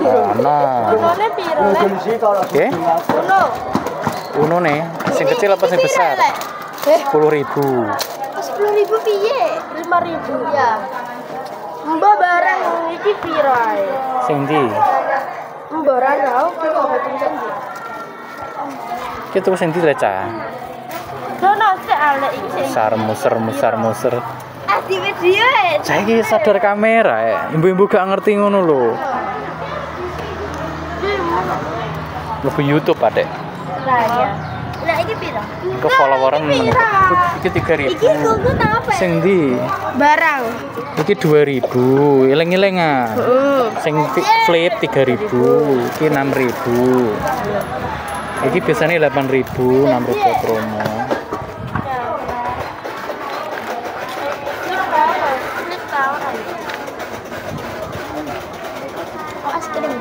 Ono. Unone piro le? Oke. Uno nih, sing kecil apa sing besar? 10.000. 10.000 piye? 5.000 ya. Mbak barang iki piro ae? Sing ndi? Mbak ora tau kok betul sing. Ki tuku sing ndi Leca? Sono sik alek iki sing. Musar-muser. Di video e. Saiki sadar kamera ya. Ibu-ibu gak ngerti ngono lho. Lebih YouTube, Adek. Lah ya. Lah iki piro? Ke followeran menurut iki 3.000. Iki kuku apa? Sing ndi? Barang. Iki 2.000. Eleng-eleng ah. Sing flip 3.000. Iki 6.000. Iki biasanya 8.000, 6.000 promo. Es krim.